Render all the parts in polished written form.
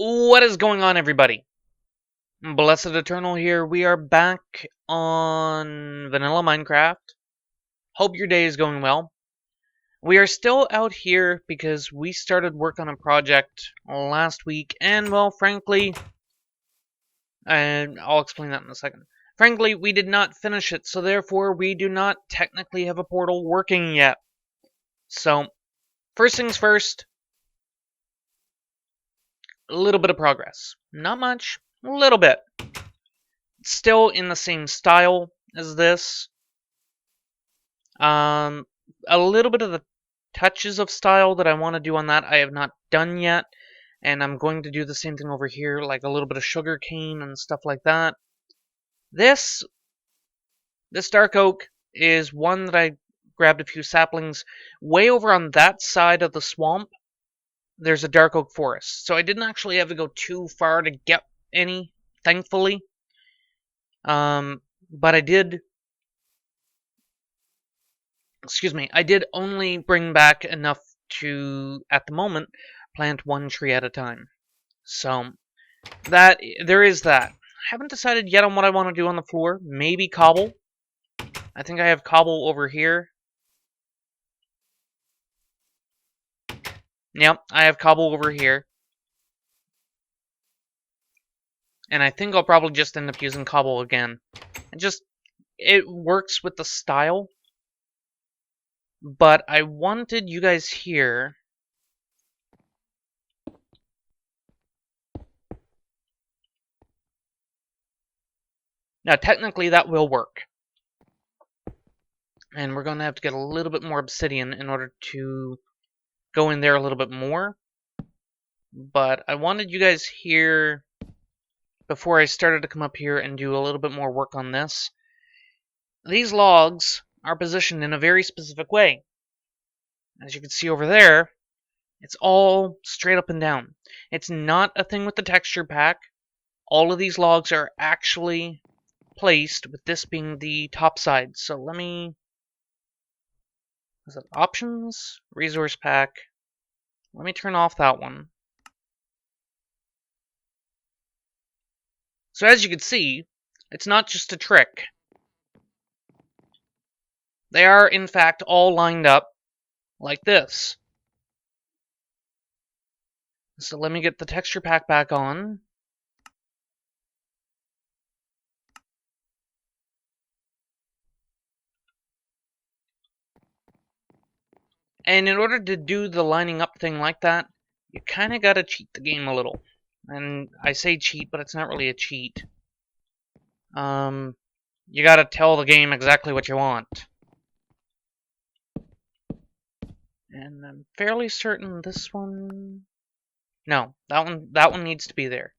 What is going on, everybody? Blessed Eternal here. We are back on Vanilla Minecraft. Hope your day is going well. We are still out here because we started work on a project last week, and well, frankly, and I'll explain that in a second. Frankly, we did not finish it, so therefore we do not technically have a portal working yet. So, first things first, a little bit of progress. Not much, a little bit. Still in the same style as this. A little bit of the touches of style that I want to do on that I have not done yet, and I'm going to do the same thing over here, like a little bit of sugar cane and stuff like that. This dark oak is one that I grabbed a few saplings. Way over on that side of the swamp, there's a dark oak forest, so I didn't actually have to go too far to get any, thankfully. But I did only bring back enough to, at the moment, plant one tree at a time. So, there is that. Haven't decided yet on what I want to do on the floor. Maybe cobble. I think I have cobble over here. Yep, I have cobble over here. And I think I'll probably just end up using cobble again. It works with the style. But I wanted you guys here. Now, technically, that will work. And we're going to have to get a little bit more obsidian in order to go in there a little bit more. But I wanted you guys here before I started to come up here and do a little bit more work on this. These logs are positioned in a very specific way. As you can see over there, it's all straight up and down. It's not a thing with the texture pack. All of these logs are actually placed with this being the top side. So let me... Is it options? Resource pack. Let me turn off that one. So as you can see, it's not just a trick. They are, in fact, all lined up like this. So let me get the texture pack back on. And in order to do the lining up thing like that, you kind of got to cheat the game a little. And I say cheat, but it's not really a cheat. You got to tell the game exactly what you want. And I'm fairly certain this one... No, that one needs to be there.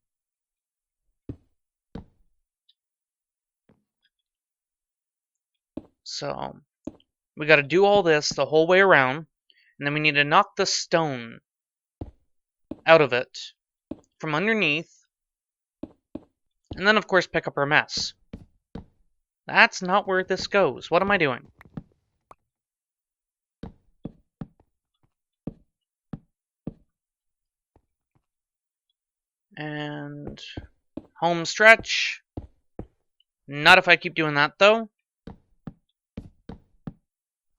So, we got to do all this the whole way around, and then we need to knock the stone out of it from underneath, and then of course pick up our mess. That's not where this goes. What am I doing? And home stretch. Not if I keep doing that, though.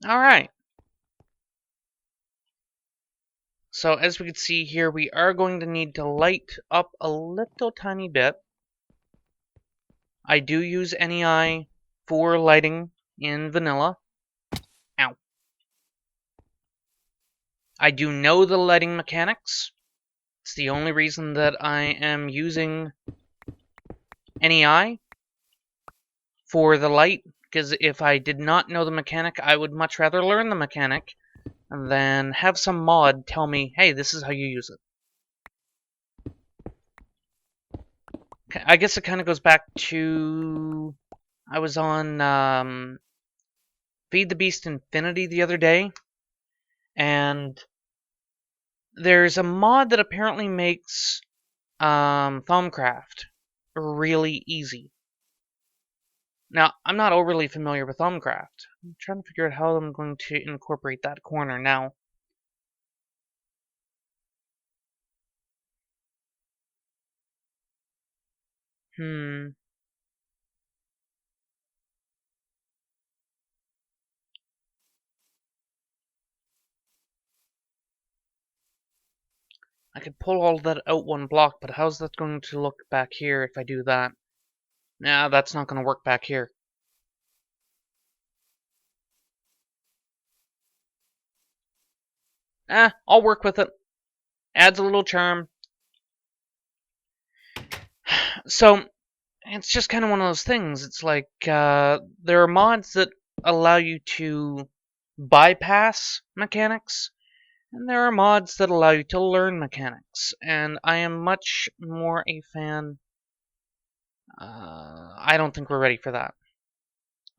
Alright. So, as we can see here, we are going to need to light up a little tiny bit. I do use NEI for lighting in vanilla. Ow. I do know the lighting mechanics. It's the only reason that I am using NEI for the light, because if I did not know the mechanic, I would much rather learn the mechanic than have some mod tell me, hey, this is how you use it. I guess it kind of goes back to... I was on Feed the Beast Infinity the other day, and there's a mod that apparently makes Thaumcraft really easy. Now, I'm not overly familiar with Thaumcraft. I'm trying to figure out how I'm going to incorporate that corner now. I could pull all that out one block, but how's that going to look back here if I do that? Nah, that's not going to work back here. I'll work with it. Adds a little charm. So, it's just kind of one of those things. It's like, there are mods that allow you to bypass mechanics, and there are mods that allow you to learn mechanics. And I am much more a fan. I don't think we're ready for that.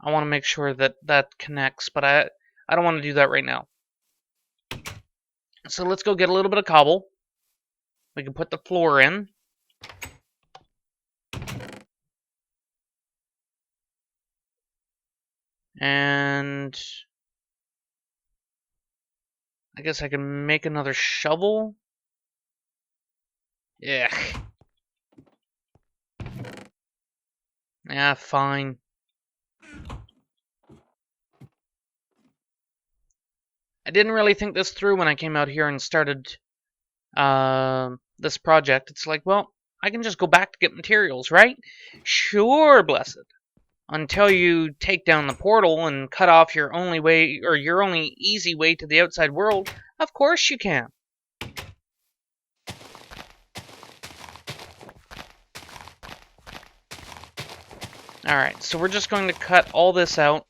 I want to make sure that that connects, but I don't want to do that right now. So let's go get a little bit of cobble. We can put the floor in. And I guess I can make another shovel. Yeah. Yeah, fine. I didn't really think this through when I came out here and started this project. It's like, well, I can just go back to get materials, right? Sure, blessed. Until you take down the portal and cut off your only way, or your only easy way to the outside world, of course you can. Alright, so we're just going to cut all this out.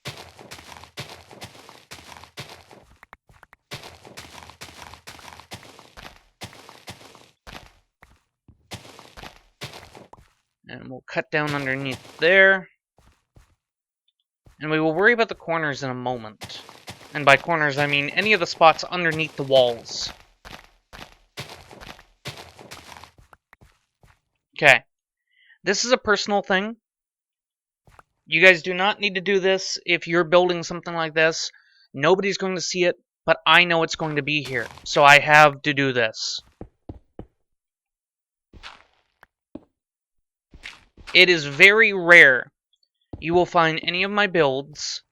And we'll cut down underneath there. And we will worry about the corners in a moment. And by corners, I mean any of the spots underneath the walls. Okay. This is a personal thing. You guys do not need to do this if you're building something like this. Nobody's going to see it, but I know it's going to be here. So I have to do this. It is very rare you will find any of my builds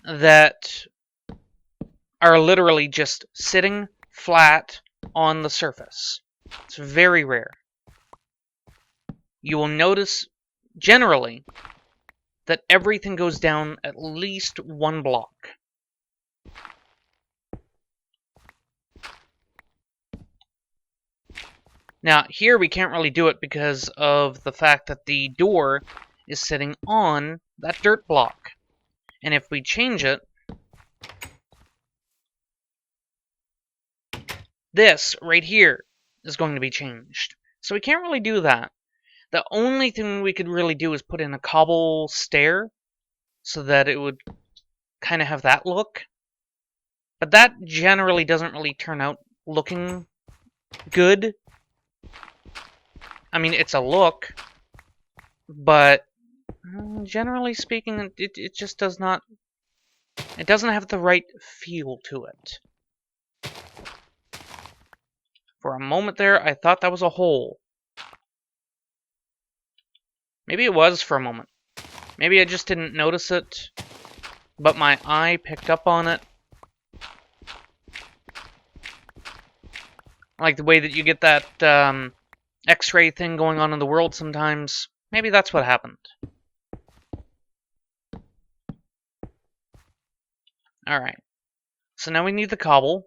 that are literally just sitting flat on the surface. It's very rare. You will notice, generally, that everything goes down at least one block. Now, here we can't really do it because of the fact that the door is sitting on that dirt block. And if we change it, this right here is going to be changed. So we can't really do that. The only thing we could really do is put in a cobble stair so that it would kind of have that look. But that generally doesn't really turn out looking good. I mean, it's a look, but generally speaking, it just does not... It doesn't have the right feel to it. For a moment there, I thought that was a hole. Maybe it was for a moment. Maybe I just didn't notice it, but my eye picked up on it. Like the way that you get that X-ray thing going on in the world sometimes. Maybe that's what happened. Alright. So now we need the cobble.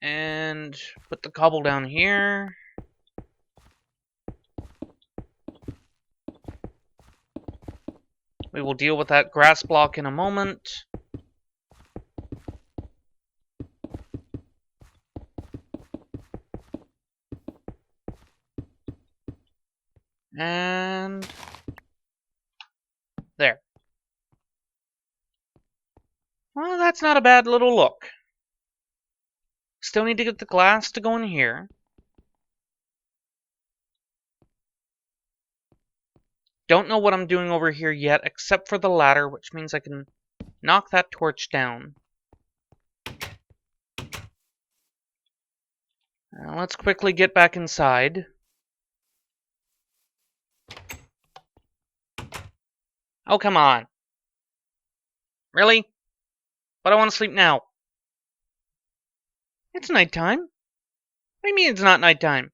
And put the cobble down here. We will deal with that grass block in a moment. And there. Well, that's not a bad little look. Still need to get the glass to go in here. Don't know what I'm doing over here yet, except for the ladder, which means I can knock that torch down. Now let's quickly get back inside. Oh, come on. Really? But I want to sleep now. It's nighttime. What do you mean it's not nighttime?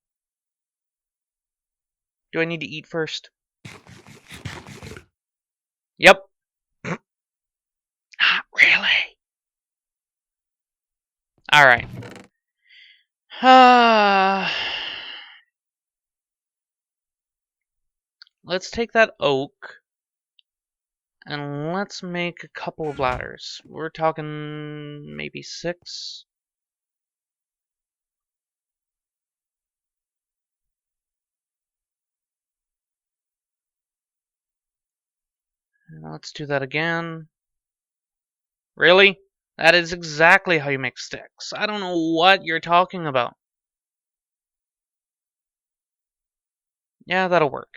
Do I need to eat first? Yep. Not really. Alright. Let's take that oak and let's make a couple of ladders. We're talking maybe 6. Let's do that again. Really? That is exactly how you make sticks. I don't know what you're talking about. Yeah, that'll work.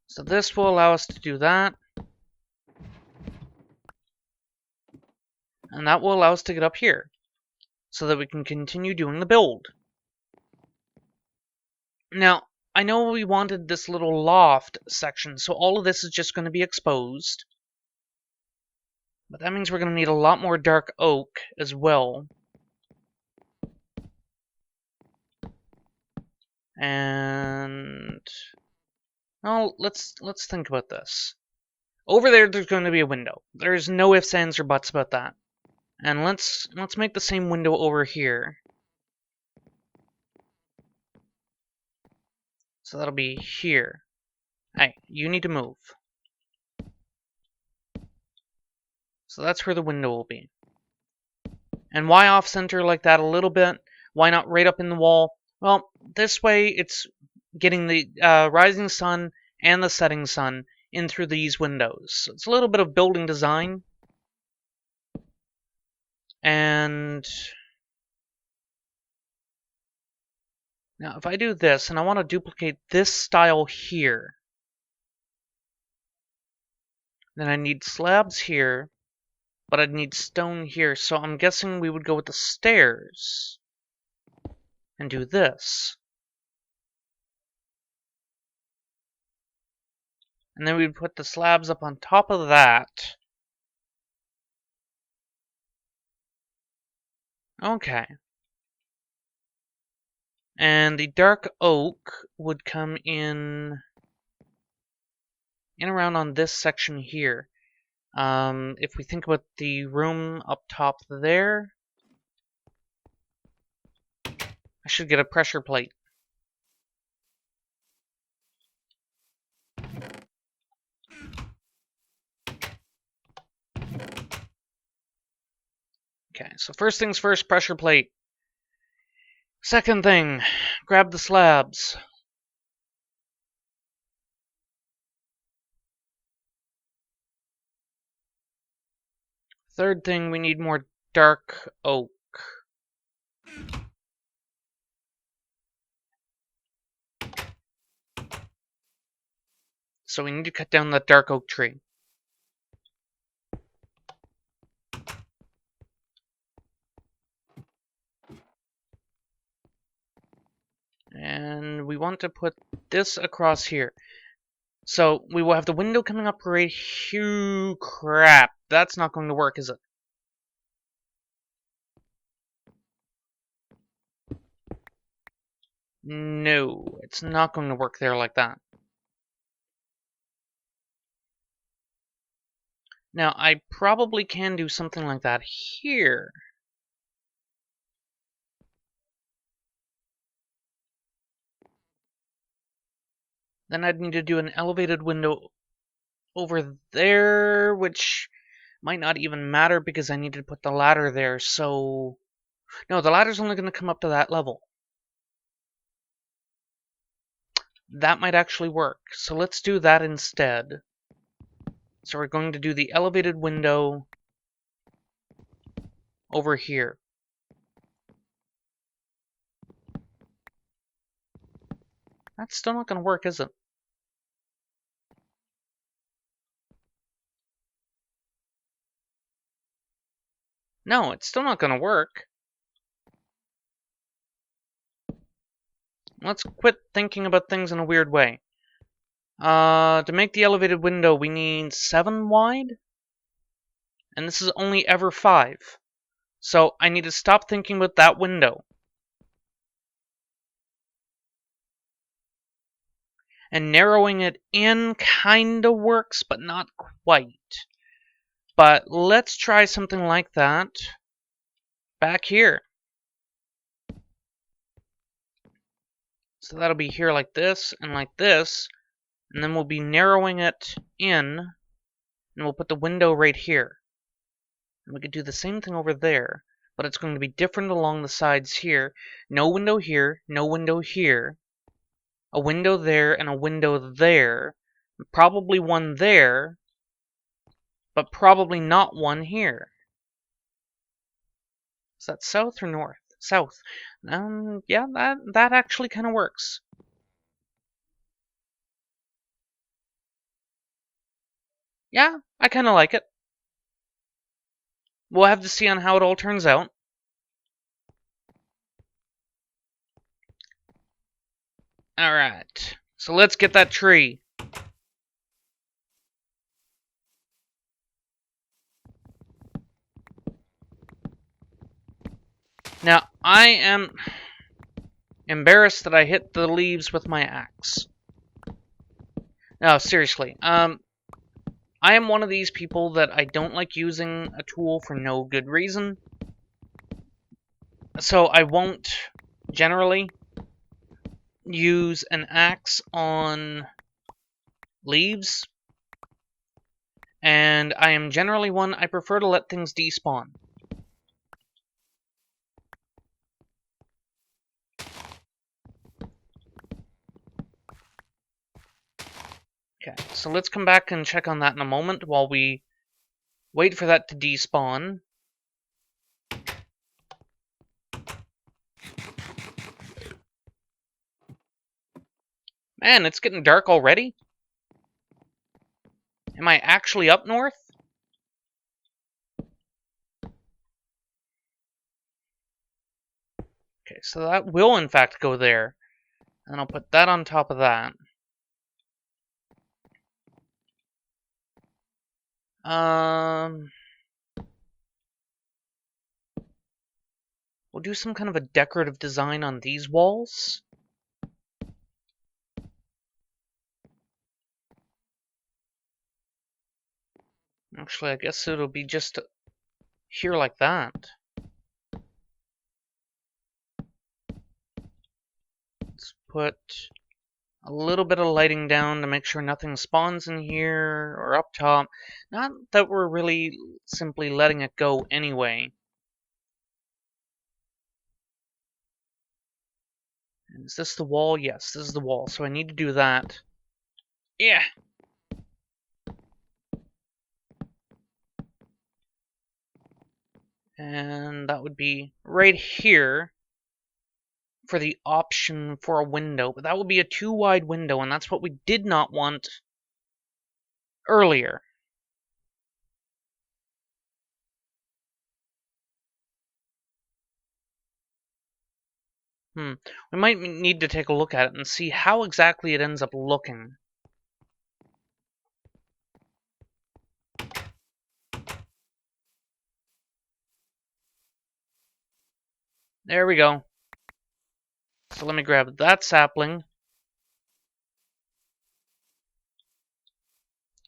So this will allow us to do that. And that will allow us to get up here, so that we can continue doing the build. Now, I know we wanted this little loft section, so all of this is just going to be exposed. But that means we're going to need a lot more dark oak as well. And well, let's think about this. Over there's going to be a window. There's no ifs, ands, or buts about that. And let's make the same window over here. So that'll be here. Hey, you need to move. So that's where the window will be. And why off center like that a little bit? Why not right up in the wall? Well, this way it's getting the rising sun and the setting sun in through these windows. So it's a little bit of building design. And now if I do this and I want to duplicate this style here, then I need slabs here, but I'd need stone here. So I'm guessing we would go with the stairs and do this. And then we'd put the slabs up on top of that. Okay. And the dark oak would come in around on this section here. If we think about the room up top there, I should get a pressure plate. Okay, so first things first, pressure plate. Second thing, grab the slabs. Third thing, we need more dark oak. So we need to cut down that dark oak tree. And we want to put this across here. So we will have the window coming up right here. Crap, that's not going to work, is it? No, it's not going to work there like that. Now, I probably can do something like that here. Then I'd need to do an elevated window over there, which might not even matter because I need to put the ladder there, so... No, the ladder's only going to come up to that level. That might actually work, so let's do that instead. So we're going to do the elevated window over here. That's still not going to work, is it? No, it's still not gonna work. Let's quit thinking about things in a weird way. To make the elevated window, we need 7 wide? And this is only ever 5. So I need to stop thinking about that window. And narrowing it in kinda works, but not quite. But let's try something like that back here. So that'll be here like this, and then we'll be narrowing it in, and we'll put the window right here. And we could do the same thing over there, but it's going to be different along the sides here. No window here, no window here, a window there, and a window there. Probably one there, but probably not one here. Is that south or north? South. Yeah, that actually kind of works. Yeah, I kind of like it. We'll have to see on how it all turns out. Alright, so let's get that tree. Now, I am embarrassed that I hit the leaves with my axe. No, seriously. I am one of these people that I don't like using a tool for no good reason. So I won't generally use an axe on leaves. And I am generally one, I prefer to let things despawn. Okay, so let's come back and check on that in a moment while we wait for that to despawn. Man, it's getting dark already? Am I actually up north? Okay, so that will in fact go there. And I'll put that on top of that. We'll do some kind of a decorative design on these walls. Actually, I guess it'll be just here like that. Let's put a little bit of lighting down to make sure nothing spawns in here or up top. Not that we're really simply letting it go anyway. Is this the wall? Yes, this is the wall, so I need to do that. Yeah! And that would be right here for the option for a window. But that would be a too wide window, and that's what we did not want earlier. We might need to take a look at it and see how exactly it ends up looking. There we go. So let me grab that sapling.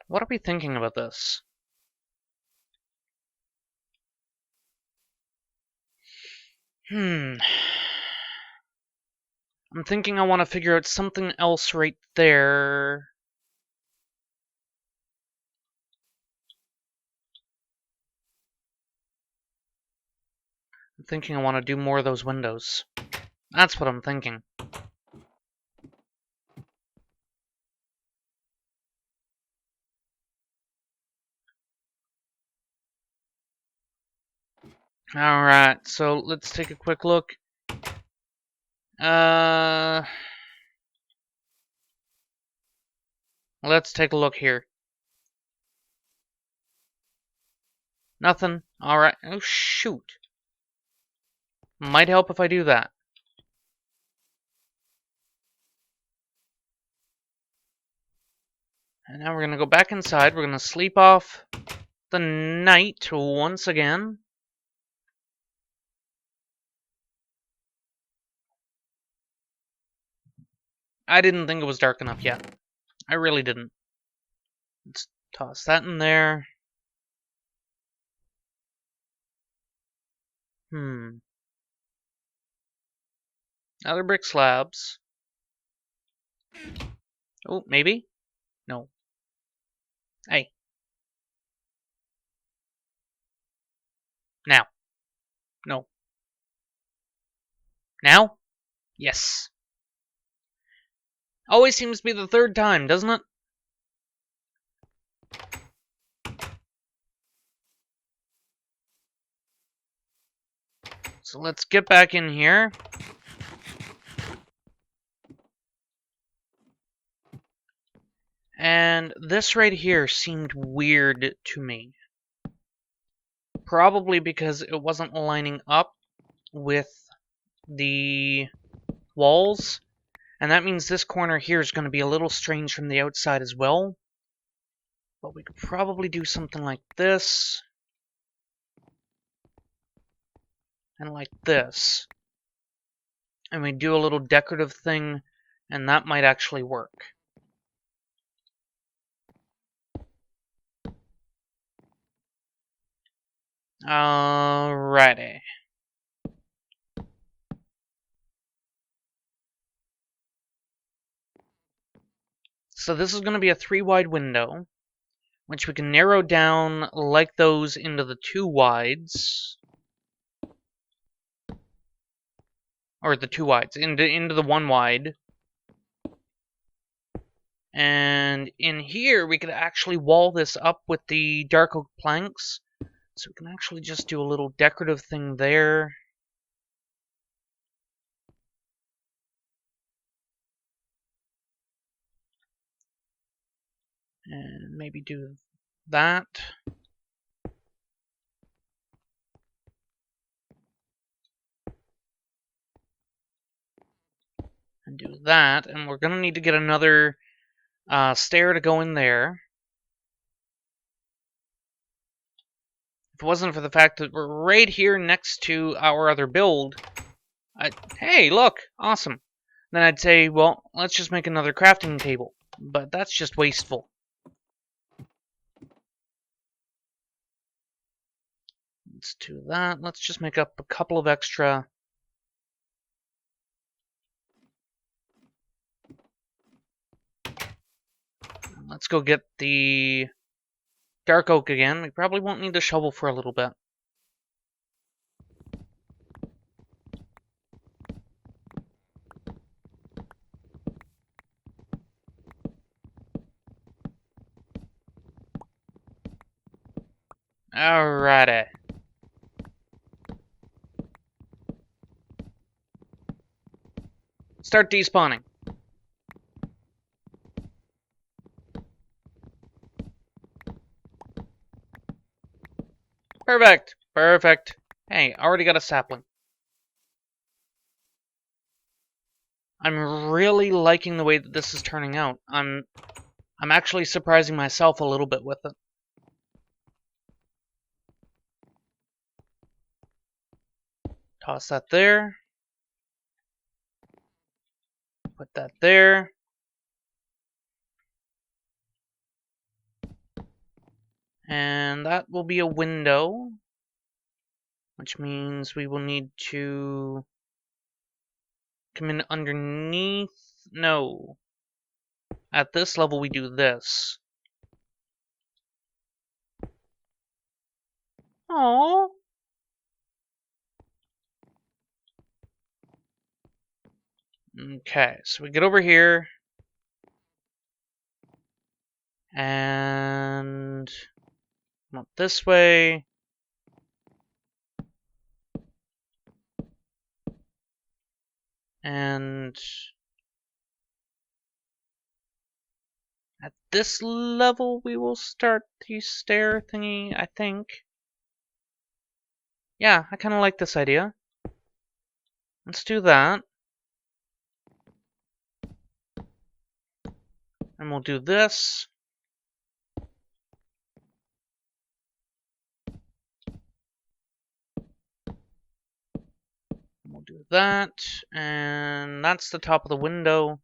What are we thinking about this? I'm thinking I want to figure out something else right there. I'm thinking I want to do more of those windows. That's what I'm thinking. Alright, so let's take a quick look. Let's take a look here. Nothing. Alright. Oh, shoot. Might help if I do that. And now we're going to go back inside. We're going to sleep off the night once again. I didn't think it was dark enough yet. I really didn't. Let's toss that in there. Other brick slabs. Oh, maybe? No. Hey. Now. No. Now? Yes. Always seems to be the third time, doesn't it? So let's get back in here. And this right here seemed weird to me. Probably because it wasn't lining up with the walls. And that means this corner here is going to be a little strange from the outside as well. But we could probably do something like this. And like this. And we do a little decorative thing, and that might actually work. Alrighty. So this is going to be a 3-wide window, which we can narrow down like those into the 2 wides. Or the 2 wides, into the 1 wide. And in here, we could actually wall this up with the dark oak planks. So we can actually just do a little decorative thing there. And maybe do that. And do that. And we're going to need to get another stair to go in there. If it wasn't for the fact that we're right here next to our other build, hey, look, awesome. Then I'd say, well, let's just make another crafting table. But that's just wasteful. Let's do that. Let's just make up a couple of extra. Let's go get the dark oak again. We probably won't need the shovel for a little bit. Alrighty. Start despawning. Perfect. Perfect. Hey, already got a sapling. I'm really liking the way that this is turning out. I'm actually surprising myself a little bit with it. Toss that there. Put that there. And that will be a window, which means we will need to come in underneath. No. At this level, we do this. Oh. Okay, so we get over here. And come up this way. And at this level, we will start the stair thingy, I think. Yeah, I kind of like this idea. Let's do that. And we'll do this. We'll do that. And that's the top of the window.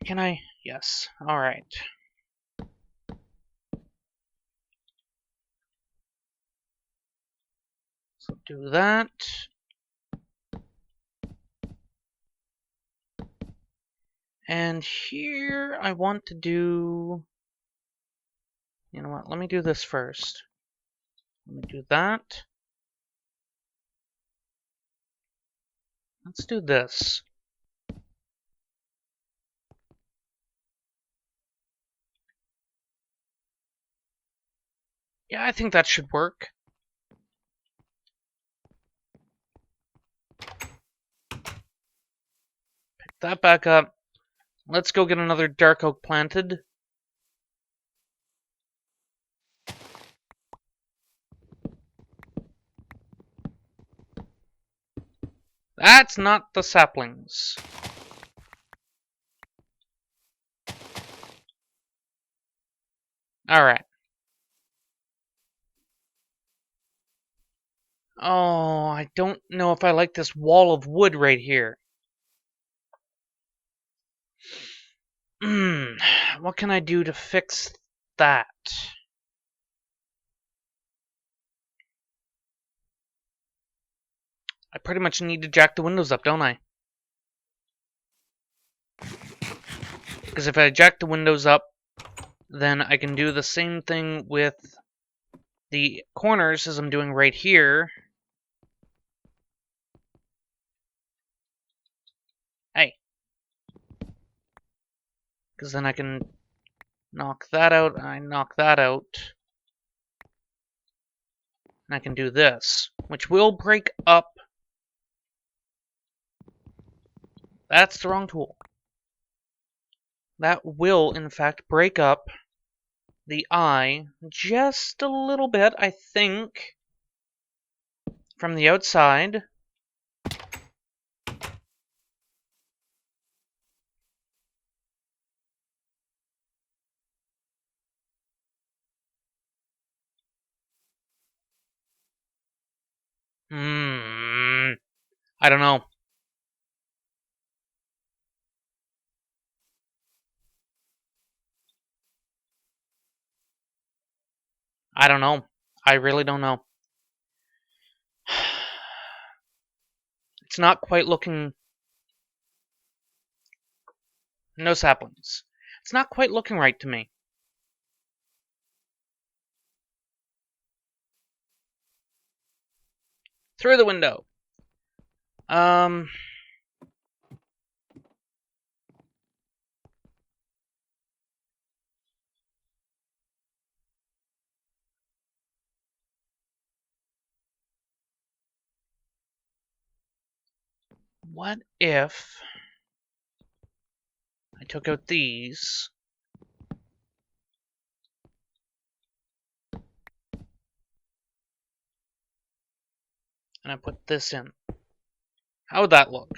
Can I? Yes. Alright. So do that. And here I want to do... You know what? Let me do this first. Let me do that. Let's do this. Yeah, I think that should work. Pick that back up. Let's go get another dark oak planted. That's not the saplings. Alright. Oh, I don't know if I like this wall of wood right here. What can I do to fix that? I pretty much need to jack the windows up, don't I? Because if I jack the windows up, then I can do the same thing with the corners as I'm doing right here. Hey. Because then I can knock that out, I knock that out. And I can do this, which will break up. That's the wrong tool. That will, in fact, break up the eye just a little bit, I think, from the outside. I don't know. I don't know. I really don't know. It's not quite looking... No saplings. It's not quite looking right to me. Through the window. What if I took out these? And I put this in. How would that look?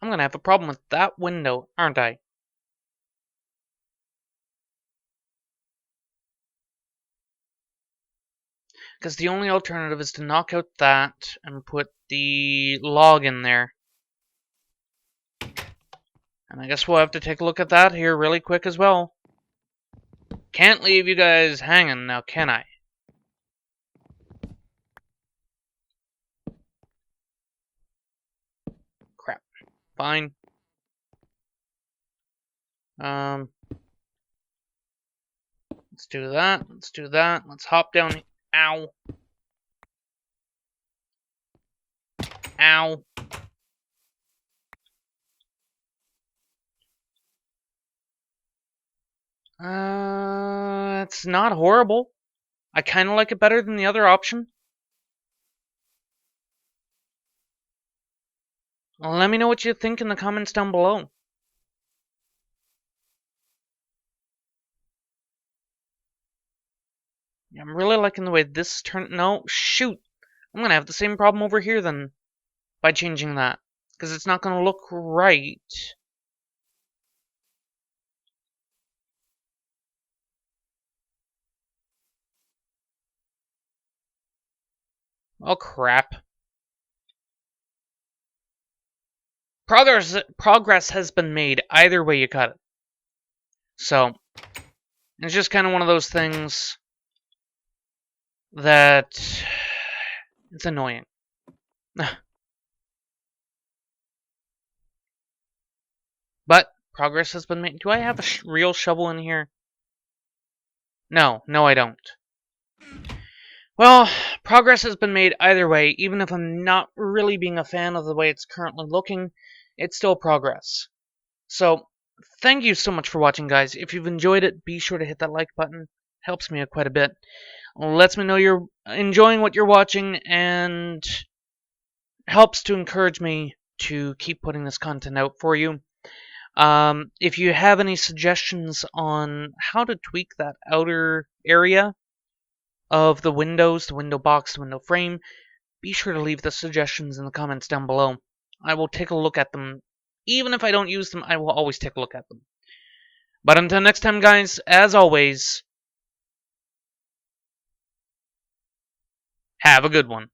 I'm gonna have a problem with that window, aren't I? Because the only alternative is to knock out that and put the log in there. And I guess we'll have to take a look at that here really quick as well. Can't leave you guys hanging now, can I? Crap. Fine. Let's do that. Let's do that. Let's hop down. Ow. Ow. It's not horrible. I kind of like it better than the other option. Let me know what you think in the comments down below. I'm really liking the way this turned. No, shoot. I'm going to have the same problem over here then by changing that. Because it's not going to look right. Oh, crap. Progress has been made either way you cut it. So, it's just kind of one of those things that it's annoying. But progress has been made. Do I have a real shovel in here? No, I don't. Well, progress has been made either way. Even if I'm not really being a fan of the way it's currently looking, it's still progress. So, thank you so much for watching, guys. If you've enjoyed it, be sure to hit that like button. Helps me out quite a bit. Lets me know you're enjoying what you're watching and helps to encourage me to keep putting this content out for you. If you have any suggestions on how to tweak that outer area of the windows, the window box, the window frame, be sure to leave the suggestions in the comments down below. I will take a look at them. Even if I don't use them, I will always take a look at them. But until next time, guys, as always, have a good one.